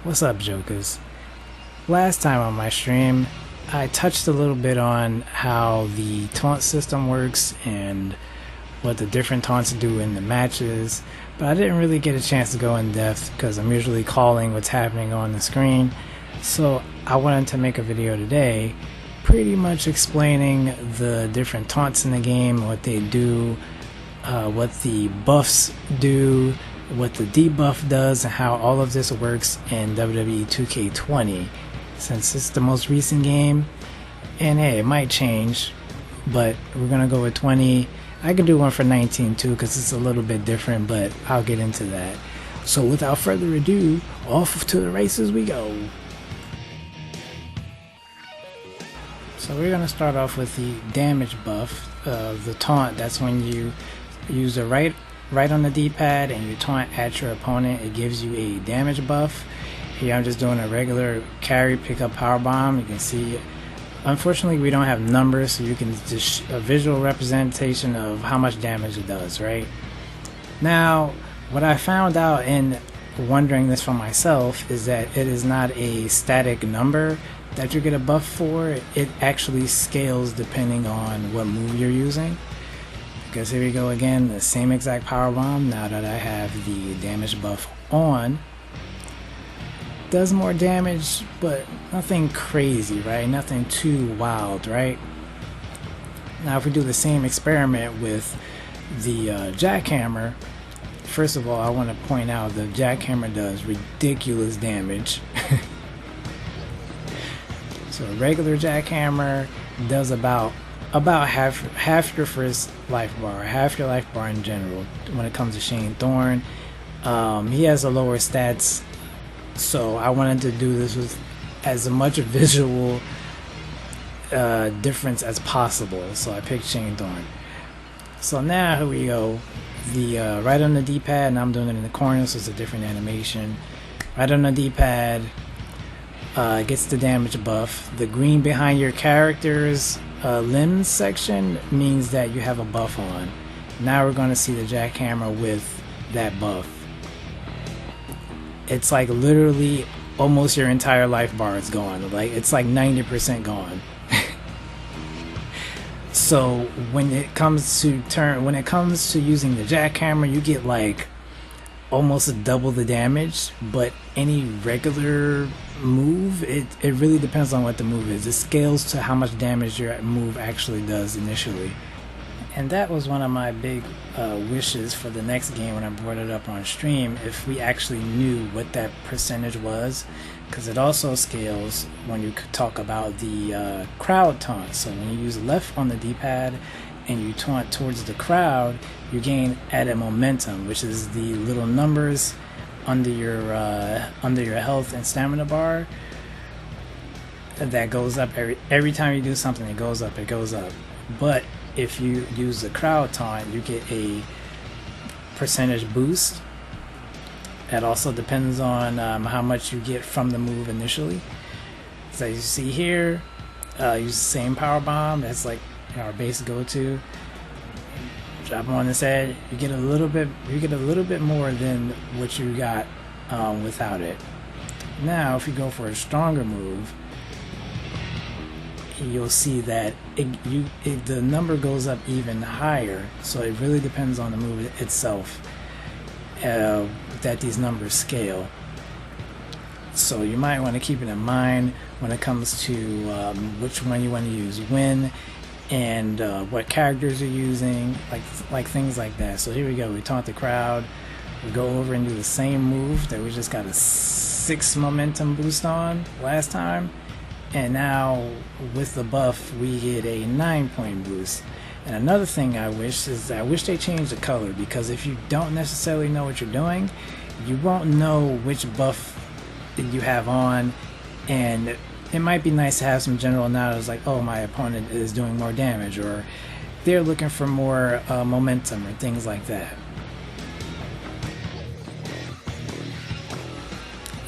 What's up, jokers? Last time on my stream, I touched a little bit on how the taunt system works and what the different taunts do in the matches, but I didn't really get a chance to go in depth because I'm usually calling what's happening on the screen. So I wanted to make a video today pretty much explaining the different taunts in the game, what they do, what the buffs do, what the debuff does, and how all of this works in WWE 2k20, since it's the most recent game. And hey, it might change, but we're gonna go with 20. I can do one for 19 too because it's a little bit different, but I'll get into that. So without further ado, off to the races we go. So we're gonna start off with the damage buff of the taunt. That's when you use the right on the D-pad and you taunt at your opponent. It gives you a damage buff. Here I'm just doing a regular carry pickup power bomb. You can see, unfortunately we don't have numbers, so you can just a visual representation of how much damage it does, right? Now what I found out in wondering this for myself is that it is not a static number that you get a buff for. It actually scales depending on what move you're using. Because here we go again, the same exact power bomb. Now that I have the damage buff on, does more damage, but nothing crazy, right? Nothing too wild, right? Now if we do the same experiment with the jackhammer, first of all I want to point out the jackhammer does ridiculous damage. So a regular jackhammer does about half your first life bar, half your life bar in general. When it comes to Shane Thorne, he has a lower stats, so I wanted to do this with as much visual difference as possible. So I picked Shane Thorne. So now here we go. The right on the D-pad, and I'm doing it in the corner, so it's a different animation. Right on the D-pad gets the damage buff. The green behind your character's limbs section means that you have a buff on. Now we're going to see the jackhammer with that buff. It's like literally almost your entire life bar is gone. Like it's like 90% gone. So when it comes to using the jackhammer, you get like almost double the damage, but any regular move, it really depends on what the move is. It scales to how much damage your move actually does initially. And that was one of my big wishes for the next game when I brought it up on stream, if we actually knew what that percentage was, because it also scales when you talk about the crowd taunt. So when you use left on the D-pad and you taunt towards the crowd, you gain added momentum, which is the little numbers under your health and stamina bar that goes up every time you do something. It goes up. But if you use the crowd taunt, you get a percentage boost. That also depends on how much you get from the move initially. So you see here, use the same power bomb. That's like our base go-to. Drop them on his head. You get a little bit more than what you got without it. Now if you go for a stronger move, you'll see that the number goes up even higher. So it really depends on the move itself that these numbers scale. So you might want to keep it in mind when it comes to which one you want to use when, and what characters you're using, like things like that. So here we go. We taunt the crowd. We go over and do the same move that we just got a 6 momentum boost on last time. And now with the buff we get a 9-point boost. And another thing I wish they changed the color, because if you don't necessarily know what you're doing, you won't know which buff that you have on, and it might be nice to have some general knowledge, like, oh, my opponent is doing more damage, or they're looking for more momentum, or things like that.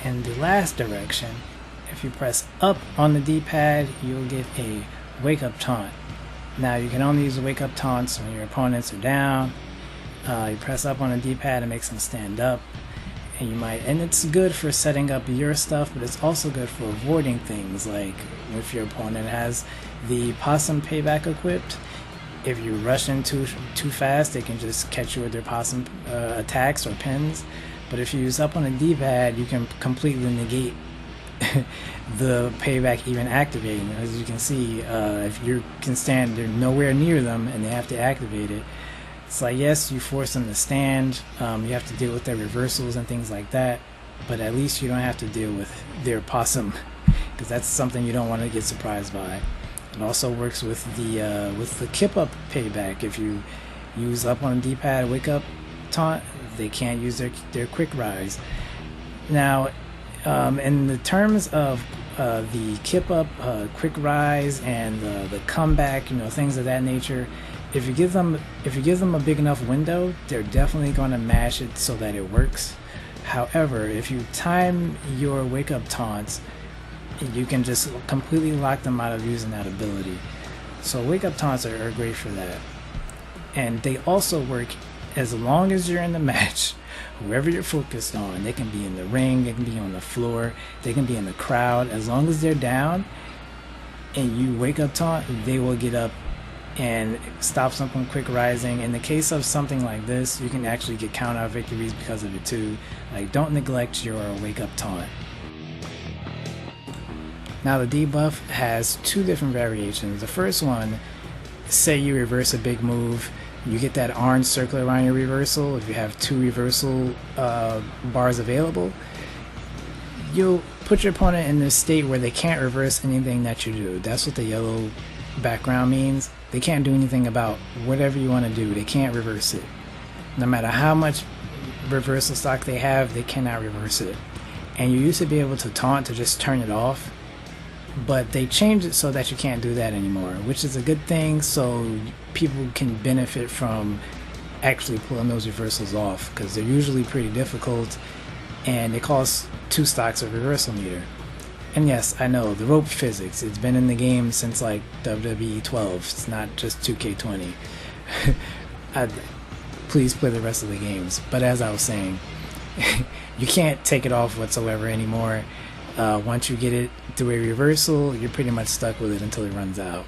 And the last direction, if you press up on the D-pad, you'll get a wake up taunt. Now you can only use the wake up taunts when your opponents are down. You press up on the D-pad, it makes them stand up. And and it's good for setting up your stuff, but it's also good for avoiding things like if your opponent has the possum payback equipped. If you rush in too fast, they can just catch you with their possum attacks or pins. But if you use up on a D-pad, you can completely negate the payback even activating. As you can see, if you can stand, they're nowhere near them and they have to activate it. It's like, yes, you force them to stand, you have to deal with their reversals and things like that, but at least you don't have to deal with their possum, because that's something you don't want to get surprised by. It also works with the kip up payback. If you use up on a D-pad wake up taunt, they can't use their quick rise. Now, in the terms of the kip up, quick rise, and the comeback, things of that nature, if you give them a big enough window, they're definitely going to mash it so that it works. However, if you time your wake up taunts, you can just completely lock them out of using that ability. So wake up taunts are great for that. And they also work as long as you're in the match, whoever you're focused on. They can be in the ring, they can be on the floor, they can be in the crowd. As long as they're down and you wake up taunt, they will get up and stop them from quick rising. In the case of something like this, you can actually get count out victories because of it too. Like, don't neglect your wake up taunt. Now the debuff has two different variations. The first one, say you reverse a big move, you get that orange circle around your reversal. If you have two reversal bars available, you'll put your opponent in this state where they can't reverse anything that you do. That's what the yellow background means. They can't do anything about whatever you want to do. They can't reverse it. No matter how much reversal stock they have, they cannot reverse it. And you used to be able to taunt to just turn it off, but they changed it so that you can't do that anymore, which is a good thing, so people can benefit from actually pulling those reversals off, because they're usually pretty difficult and they cost 2 stocks of reversal meter. And yes, I know, the rope physics, it's been in the game since like WWE 12, it's not just 2k20. Please play the rest of the games. But as I was saying, you can't take it off whatsoever anymore. Once you get it through a reversal, you're pretty much stuck with it until it runs out.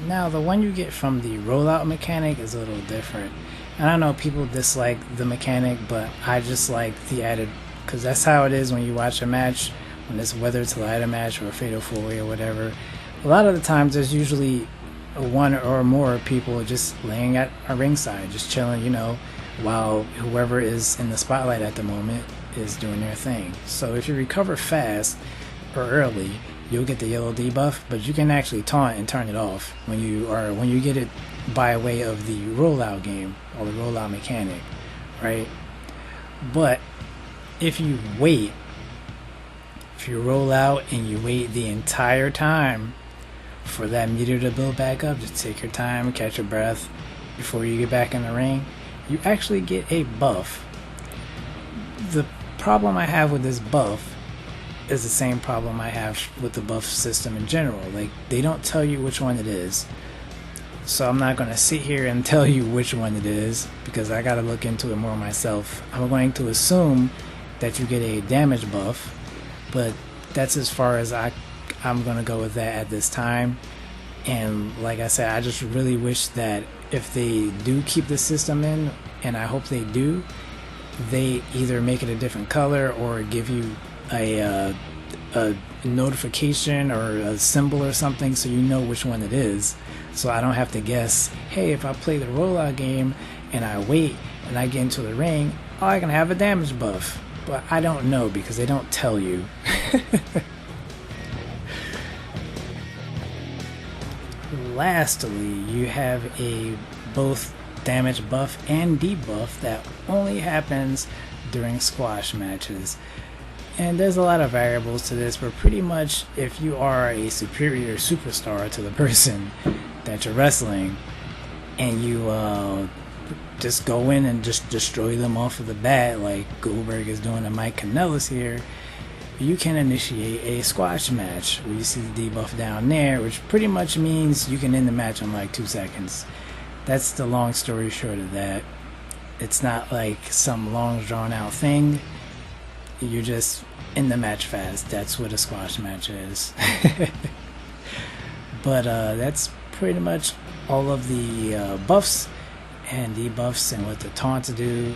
Now the one you get from the rollout mechanic is a little different. And I know people dislike the mechanic, but I just like the added, because that's how it is when you watch a match, whether it's a ladder match or a fatal 4-way or whatever. A lot of the times there's usually one or more people just laying at a ringside, just chilling, while whoever is in the spotlight at the moment is doing their thing. So if you recover fast or early, you'll get the yellow debuff, but you can actually taunt and turn it off when you get it by way of the rollout game or the rollout mechanic, right? But if you roll out and you wait the entire time for that meter to build back up, just take your time, catch your breath before you get back in the ring, you actually get a buff. The problem I have with this buff is the same problem I have with the buff system in general. Like, they don't tell you which one it is, so I'm not going to sit here and tell you which one it is, because I got to look into it more myself. I'm going to assume that you get a damage buff, but that's as far as I'm going to go with that at this time. And like I said, I just really wish that if they do keep the system in, and I hope they do, they either make it a different color or give you a notification or a symbol or something so you know which one it is, so I don't have to guess, hey, if I play the rollout game and I wait and I get into the ring, I can have a damage buff. But I don't know, because they don't tell you. Lastly, you have a both damage buff and debuff that only happens during squash matches. And there's a lot of variables to this, but pretty much if you are a superior superstar to the person that you're wrestling and you just go in and just destroy them off of the bat like Goldberg is doing to Mike Kanellis here, you can initiate a squash match where you see the debuff down there, which pretty much means you can end the match in like 2 seconds. That's the long story short of that. It's not like some long drawn out thing. You're just in the match fast. That's what a squash match is. But that's pretty much all of the buffs and debuffs and what the taunts do.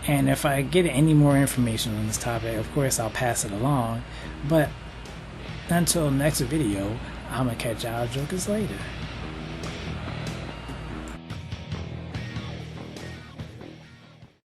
And if I get any more information on this topic, of course I'll pass it along. But until next video, I'm gonna catch y'all jokers later.